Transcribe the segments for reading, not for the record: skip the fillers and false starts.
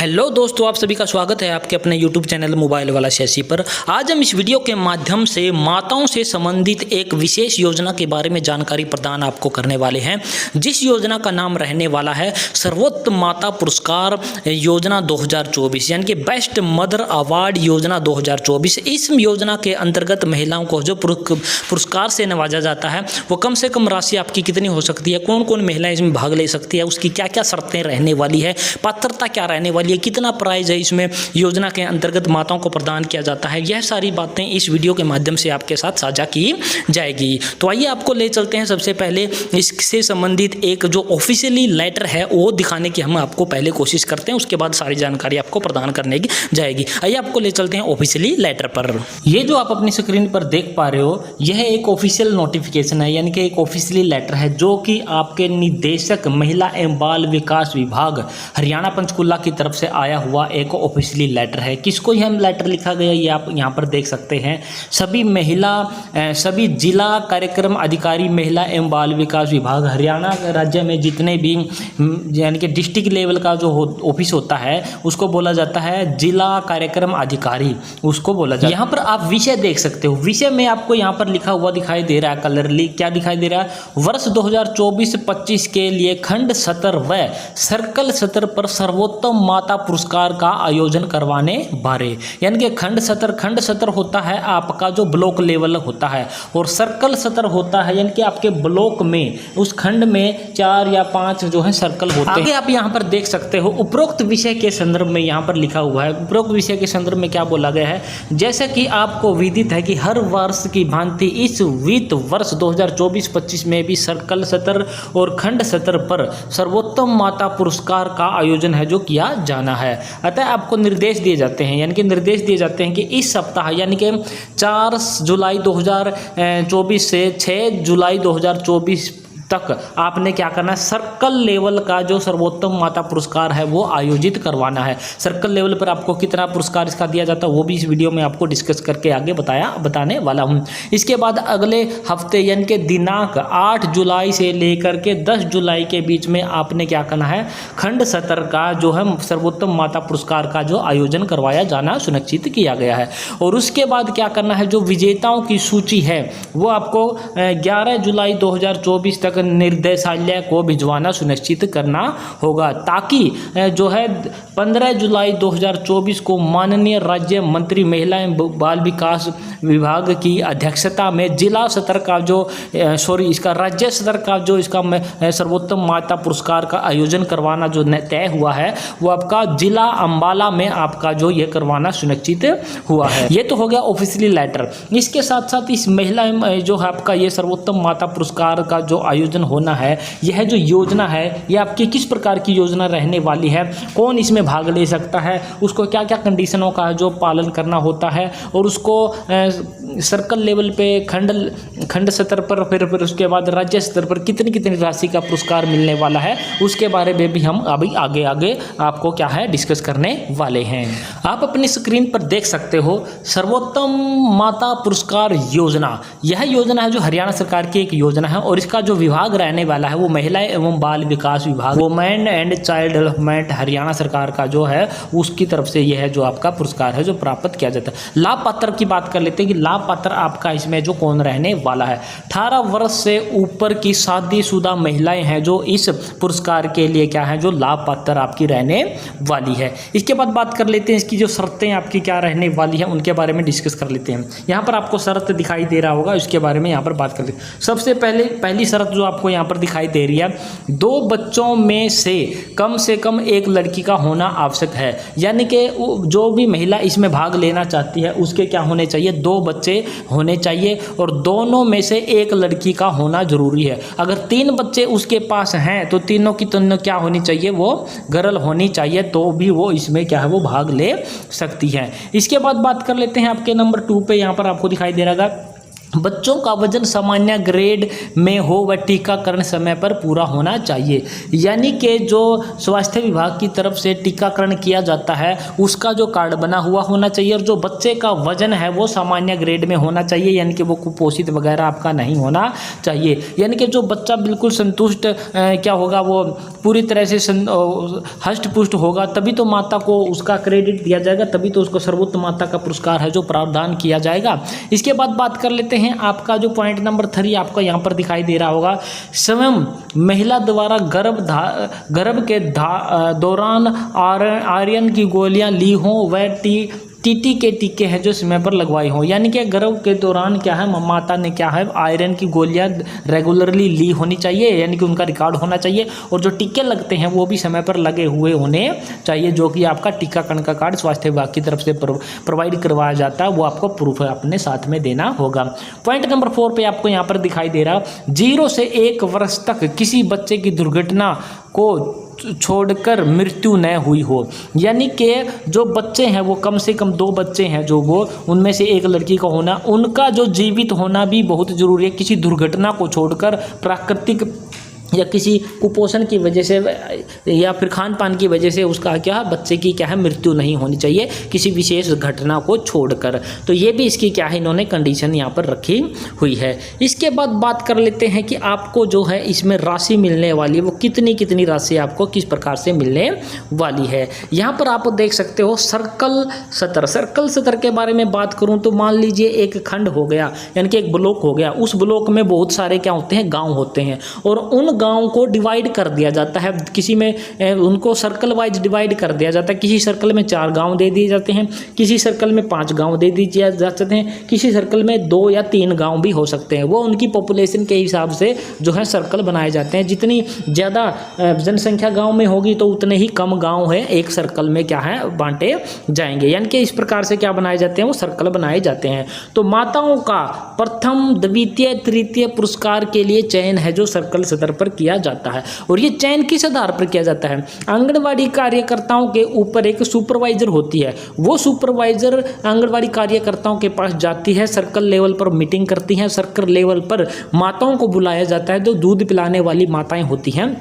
Hello दोस्तों, आप सभी का स्वागत है आपके अपने YouTube चैनल मोबाइल वाला शशि पर। आज हम इस वीडियो के माध्यम से माताओं से संबंधित एक विशेष योजना के बारे में जानकारी प्रदान आपको करने वाले हैं, जिस योजना का नाम रहने वाला है सर्वोत्तम माता पुरस्कार योजना 2024, यानी कि बेस्ट मदर अवार्ड योजना 2024। इस योजना के अंतर्गत महिलाओं को जो पुरस्कार से नवाजा जाता है वो कम से कम राशि आपकी कितनी हो सकती है, कौन कौन महिलाएं इसमें भाग ले सकती है, उसकी क्या क्या शर्तें रहने वाली है, पात्रता क्या रहने वाली है, कितना प्राइज है इसमें योजना के अंतर्गत माताओं को प्रदान किया जाता है, यह सारी बातें इस वीडियो के माध्यम से आपके साथ साझा की जाएगी। तो आइए आपको ले चलते हैं सबसे पहले इससे संबंधित एक जो ऑफिशियली लेटर है वो दिखाने की हम आपको पहले कोशिश करते हैं, उसके बाद सारी जानकारी आपको प्रदान करने की जाएगी। आइए आपको ले चलते हैं ऑफिशियली लेटर पर। ये जो आप अपनी स्क्रीन पर देख पा रहे हो यह एक ऑफिशियल नोटिफिकेशन है, यानी कि एक ऑफिशियली लेटर है जो कि आपके निदेशक महिला एवं बाल विकास विभाग हरियाणा पंचकुला की तरफ से आया हुआ एक ऑफिशियली लेटर है। किसको यह लेटर लिखा गया ये आप यहाँ पर देख सकते हैं। सभी जिला कार्यक्रम अधिकारी महिला एवं बाल विकास विभाग हरियाणा राज्य में जितने भी यानी कि डिस्ट्रिक्ट लेवल का जो ऑफिस होता है उसको बोला जाता है जिला कार्यक्रम अधिकारी, उसको बोला जाता है। यहाँ पर आप विषय देख सकते हो, विषय में आपको यहाँ पर लिखा हुआ दिखाई दे रहा है कलरली, क्या दिखाई दे रहा है, वर्ष 2024-25 के लिए खंड सत्र व सर्कल सत्र पर सर्वोत्तम माता पुरस्कार का आयोजन करवाने बारे। यानी कि खंड सत्र होता है आपका जो ब्लॉक लेवल होता है, और सर्कल सत्र होता है यानी कि आपके ब्लॉक में उस खंड में 4 या 5 जो है सर्कल होते हैं। आगे आप यहाँ पर देख सकते हो उपरोक्त विषय के संदर्भ में यहाँ पर लिखा हुआ है। उपरोक्त विषय के संदर्भ में क्या बोला गया है, जैसे कि आपको विदित है कि हर वर्ष की भांति इस वित्त वर्ष 2024-25 में भी सर्कल सत्र और खंड सत्र पर सर्वोत्तम माता पुरस्कार का आयोजन है जो किया जाना है। अतः आपको निर्देश दिए जाते हैं, यानी कि निर्देश दिए जाते हैं कि इस सप्ताह यानी कि 4 जुलाई 2024 से 6 जुलाई 2024 तक आपने क्या करना है, सर्कल लेवल का जो सर्वोत्तम माता पुरस्कार है वो आयोजित करवाना है। सर्कल लेवल पर आपको कितना पुरस्कार इसका दिया जाता है वो भी इस वीडियो में आपको डिस्कस करके आगे बताने वाला हूँ। इसके बाद अगले हफ्ते यानी कि दिनांक 8 जुलाई से लेकर के 10 जुलाई के बीच में आपने क्या करना है, खंड सत्र का जो है सर्वोत्तम माता पुरस्कार का जो आयोजन करवाया जाना सुनिश्चित किया गया है। और उसके बाद क्या करना है, जो विजेताओं की सूची है वो आपको 11 जुलाई 2024 तक निर्देशालय को भिजवाना सुनिश्चित करना होगा, ताकि जो है 15 जुलाई 2024 को माननीय राज्य मंत्री महिला एवं बाल विकास विभाग की अध्यक्षता में जिला स्तर का जो इसका राज्य स्तर का जो इसका सर्वोत्तम माता पुरस्कार का आयोजन करवाना जो तय हुआ है वो आपका जिला अंबाला में आपका जो ये करवाना सुनिश्चित हुआ है। ये तो हो गया ऑफिशियली लेटर। इसके साथ साथ इस महिला जो है आपका ये सर्वोत्तम माता पुरस्कार का जो आयोजन होना है, यह जो योजना है ये आपकी किस प्रकार की योजना रहने वाली है, कौन इसमें भाग ले सकता है, उसको क्या क्या कंडीशनों का जो पालन करना होता है, और उसको सर्कल लेवल पे खंड स्तर पर फिर उसके बाद राज्य स्तर पर कितनी कितनी राशि का पुरस्कार मिलने वाला है, उसके बारे में भी हम अभी आगे आपको क्या है डिस्कस करने वाले हैं। आप अपनी स्क्रीन पर देख सकते हो सर्वोत्तम माता पुरस्कार योजना, यह योजना है जो हरियाणा सरकार की एक योजना है, और इसका जो विभाग रहने वाला है वो महिला एवं बाल विकास विभाग, women and child development Haryana सरकार का जो है उसकी तरफ से यह जो आपका पुरस्कार है जो प्राप्त किया जाता है। लाभ पात्र की बात कर लेते हैं कि लाभ पात्र आपका इसमें जो कौन रहने वाला है, 18 वर्ष से ऊपर की शादीशुदा महिलाएं हैं जो इस पुरस्कार के लिए क्या है जो लाभ पात्र आपकी रहने वाली है। इसके बाद बात कर लेते हैं इसकी जो शर्तें आपकी क्या रहने वाली है उनके बारे में डिस्कस कर लेते हैं। यहाँ पर आपको शर्त दिखाई दे रहा होगा, उसके बारे में यहाँ पर बात कर लेते हैं। सबसे पहली शर्त जो आपको यहाँ पर दिखाई दे रही है, 2 बच्चों में से कम एक लड़की का होना आवश्यक है, यानी कि जो भी महिला इसमें भाग लेना चाहती है उसके क्या होने चाहिए, 2 बच्चे होने चाहिए, और दोनों में से एक लड़की का होना जरूरी है। अगर 3 बच्चे उसके पास हैं तो तीनों की तीनों क्या होनी चाहिए, वो गर्ल होनी चाहिए, तो भी वो इसमें क्या है वो भाग ले सकती है। इसके बाद बात कर लेते हैं आपके नंबर 2 पे, यहाँ पर आपको दिखाई दे रहा है बच्चों का वजन सामान्य ग्रेड में हो व टीकाकरण समय पर पूरा होना चाहिए, यानी कि जो स्वास्थ्य विभाग की तरफ से टीकाकरण किया जाता है उसका जो कार्ड बना हुआ होना चाहिए, और जो बच्चे का वजन है वो सामान्य ग्रेड में होना चाहिए, यानी कि वो कुपोषित वगैरह आपका नहीं होना चाहिए, यानी कि जो बच्चा बिल्कुल संतुष्ट क्या होगा वो पूरी तरह से हष्ट पुष्ट होगा तभी तो माता को उसका क्रेडिट दिया जाएगा, तभी तो उसको सर्वोत्तम माता का पुरस्कार है जो प्रावधान किया जाएगा। इसके बाद बात कर लेते हैं आपका जो पॉइंट नंबर 3 आपका यहाँ पर दिखाई दे रहा होगा, स्वयं महिला द्वारा गर्भ के दौरान आयरन की गोलियां ली हों व टीटी के टीके हैं जो समय पर लगवाई हों। यानी कि गर्भ के दौरान क्या है, माता ने क्या है, आयरन की गोलियां रेगुलरली ली होनी चाहिए, यानी कि उनका रिकॉर्ड होना चाहिए, और जो टीके लगते हैं वो भी समय पर लगे हुए होने चाहिए, जो कि आपका टीकाकरण का कार्ड स्वास्थ्य विभाग की तरफ से प्रोवाइड करवाया जाता है, वो आपको प्रूफ अपने साथ में देना होगा। पॉइंट नंबर 4 पे आपको यहाँ पर दिखाई दे रहा, 0 से 1 वर्ष तक किसी बच्चे की दुर्घटना को छोड़कर मृत्यु न हुई हो। यानी कि जो बच्चे हैं वो कम से कम 2 बच्चे हैं जो वो उनमें से एक लड़की का होना, उनका जो जीवित होना भी बहुत ज़रूरी है। किसी दुर्घटना को छोड़कर प्राकृतिक या किसी कुपोषण की वजह से या फिर खान पान की वजह से उसका क्या, बच्चे की क्या है, मृत्यु नहीं होनी चाहिए किसी विशेष घटना को छोड़कर। तो ये भी इसकी क्या है, इन्होंने कंडीशन यहाँ पर रखी हुई है। इसके बाद बात कर लेते हैं कि आपको जो है इसमें राशि मिलने वाली है वो कितनी राशि आपको किस प्रकार से मिलने वाली है। यहाँ पर आप देख सकते हो सर्कल सतर के बारे में बात करूँ तो मान लीजिए एक खंड हो गया, यानी कि एक ब्लॉक हो गया, उस ब्लॉक में बहुत सारे क्या होते हैं, गाँव होते हैं, और उन गांव को डिवाइड कर दिया जाता है, किसी में उनको सर्कल वाइज डिवाइड कर दिया जाता है। किसी सर्कल में 4 गांव दे दिए जाते हैं, किसी सर्कल में 5 गांव दे दिए जाते हैं, किसी सर्कल में 2 या 3 गांव भी हो सकते हैं। वो उनकी पॉपुलेशन के हिसाब से जो है सर्कल बनाए जाते हैं। जितनी ज़्यादा जनसंख्या गाँव में होगी तो उतने ही कम गाँव है एक सर्कल में क्या है बांटे जाएंगे, यानी कि इस प्रकार से क्या बनाए जाते हैं, वो सर्कल बनाए जाते हैं। तो माताओं का प्रथम द्वितीय तृतीय पुरस्कार के लिए चयन है जो सर्कल सतर पर किया जाता है। और ये चयन किस आधार पर किया जाता है, आंगनवाड़ी कार्यकर्ताओं के ऊपर एक सुपरवाइजर होती है, वो सुपरवाइजर आंगनवाड़ी कार्यकर्ताओं के पास जाती है, सर्कल लेवल पर मीटिंग करती हैं, सर्कल लेवल पर माताओं को बुलाया जाता है जो दूध पिलाने वाली माताएं होती हैं,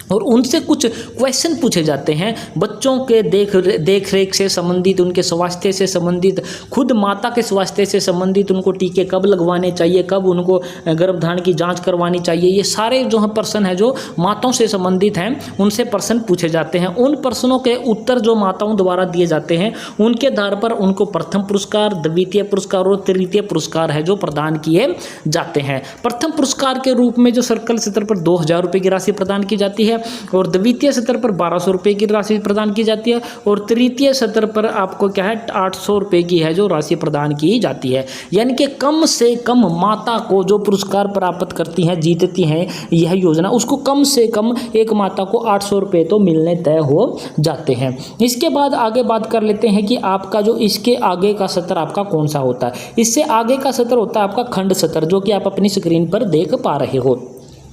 और उनसे कुछ क्वेश्चन पूछे जाते हैं बच्चों के देख रेख से संबंधित, उनके स्वास्थ्य से संबंधित, खुद माता के स्वास्थ्य से संबंधित, उनको टीके कब लगवाने चाहिए, कब उनको गर्भधारण की जांच करवानी चाहिए, ये सारे जो है प्रश्न है जो माताओं से संबंधित हैं, उनसे प्रश्न पूछे जाते हैं। उन प्रश्नों के उत्तर जो माताओं द्वारा दिए जाते हैं उनके आधार पर उनको प्रथम पुरस्कार, द्वितीय पुरस्कार और तृतीय पुरस्कार है जो प्रदान किए जाते हैं। प्रथम पुरस्कार के रूप में जो सर्कल स्तर पर 2000 रुपये की राशि प्रदान की जाती है, और द्वितीय स्तर पर 1200 रुपये की राशि प्रदान की जाती है, और तृतीय स्तर पर आपको क्या है 800 रुपये की है जो राशि प्रदान की जाती है। यानी कि कम से कम माता को जो पुरस्कार प्राप्त करती हैं, जीतती हैं यह योजना, उसको कम से कम एक माता को 800 रुपये तो मिलने तय हो जाते हैं। इसके बाद आगे बात कर लेते हैं कि आपका जो इसके आगे का सत्र आपका कौन सा होता है। इससे आगे का सत्र होता है आपका खंड सत्र, जो कि आप अपनी स्क्रीन पर देख पा रहे हो।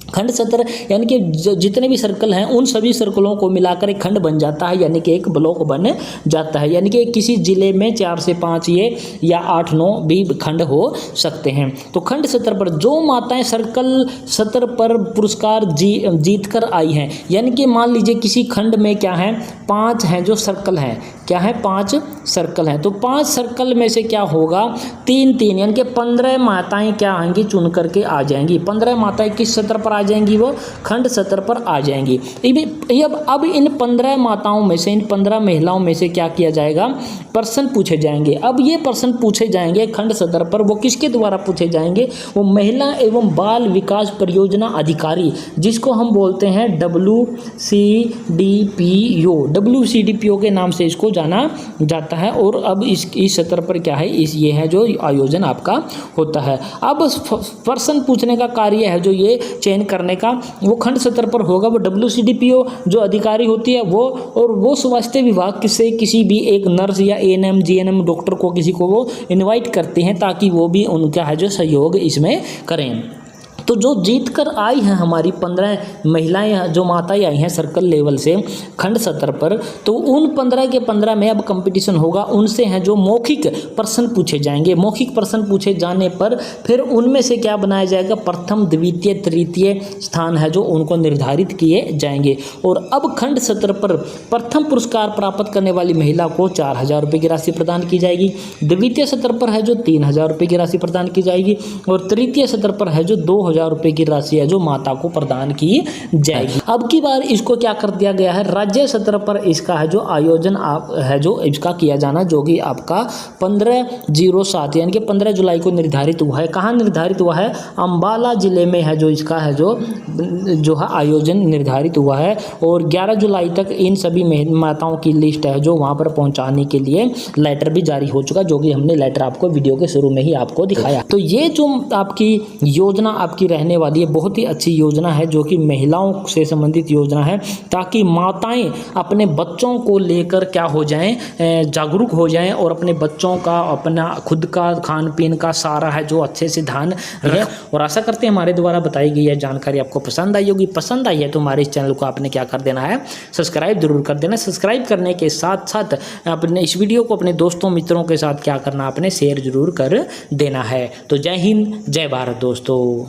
खंड सत्र यानी कि जितने भी सर्कल हैं उन सभी सर्कलों को मिलाकर एक खंड बन जाता है, यानी कि एक ब्लॉक बन जाता है। यानी कि किसी जिले में 4 से 5 ये या 8-9 भी खंड हो सकते हैं। तो खंड सत्र पर जो माताएं सर्कल सत्र पर पुरस्कार जीत कर आई हैं, यानी कि मान लीजिए किसी खंड में क्या है 5 हैं जो सर्कल हैं, क्या है 5 सर्कल हैं, तो 5 सर्कल में से क्या होगा 3-3 यानी कि 15 माताएं क्या आएंगी चुन करके आ जाएंगी। 15 माताएं किस सत्र पर आ जाएंगी, वो खंड सत्र पर आ जाएंगी। अब इन 15 माताओं में से, इन 15 महिलाओं में से क्या किया जाएगा, प्रश्न पूछे जाएंगे। अब ये प्रश्न पूछे जाएंगे खंड सत्र पर, वो किसके द्वारा पूछे जाएंगे, वो महिला एवं बाल विकास परियोजना अधिकारी, जिसको हम बोलते हैं WCDPO के नाम से इसको जाना जाता है। और अब इस सत्र पर क्या है, ये है जो आयोजन आपका होता है। अब प्रश्न पूछने का कार्य है जो ये चयन करने का, वो खंड सत्र पर होगा। वो WCDPO जो अधिकारी होती है वो, और वो स्वास्थ्य विभाग से किसी भी एक नर्स या ANM GNM डॉक्टर को, किसी को वो इनवाइट करते हैं ताकि वो भी उनका है जो सहयोग इसमें करें। तो जो जीत कर आई हैं हमारी 15 महिलाएं जो माताएं आई हैं सर्कल लेवल से खंड सत्र पर, तो उन 15 के 15 में अब कंपटीशन होगा। उनसे हैं जो मौखिक प्रश्न पूछे जाएंगे। मौखिक प्रश्न पूछे जाने पर फिर उनमें से क्या बनाया जाएगा, प्रथम द्वितीय तृतीय स्थान है जो उनको निर्धारित किए जाएंगे। और अब खंड सत्र पर प्रथम पुरस्कार प्राप्त करने वाली महिला को 4000 रुपये की राशि प्रदान की जाएगी। द्वितीय सत्र पर है जो 3000 रुपये की राशि प्रदान की जाएगी, और तृतीय सत्र पर है जो 2000 2,000 रुपये की राशि है जो माता को प्रदान की जाएगी। अब की बार इसको क्या कर दिया गया है, राज्य स्तर पर इसका है जो आयोजन है जो इसका किया जाना, जो कि आपका 15/07 यानी कि 15 जुलाई को निर्धारित हुआ है। कहाँ निर्धारित हुआ है, अंबाला जिले में है जो इसका है जो है आयोजन निर्धारित हुआ है। और 11 जुलाई तक इन सभी माताओं की लिस्ट है जो वहाँ पर पहुँचाने के लिए लेटर भी जारी हो चुका, जो कि हमने लेटर आपको वीडियो के शुरू में ही आपको दिखाया। तो ये जो आपकी योजना आपकी रहने वाली है, बहुत ही अच्छी योजना है जो कि महिलाओं से संबंधित योजना है, ताकि माताएं अपने बच्चों को लेकर क्या हो जाएं, जागरूक हो जाएं और अपने बच्चों का अपना खुद का खान पीन का सारा है जो अच्छे से ध्यान रखें। और आशा करते हैं हमारे द्वारा बताई गई है जानकारी आपको पसंद आई होगी। पसंद आई है तो हमारे इस चैनल को आपने क्या कर देना है, सब्सक्राइब जरूर कर देना। सब्सक्राइब करने के साथ साथ अपने इस वीडियो को अपने दोस्तों मित्रों के साथ क्या करना, आपने शेयर जरूर कर देना है। तो जय हिंद, जय भारत दोस्तों।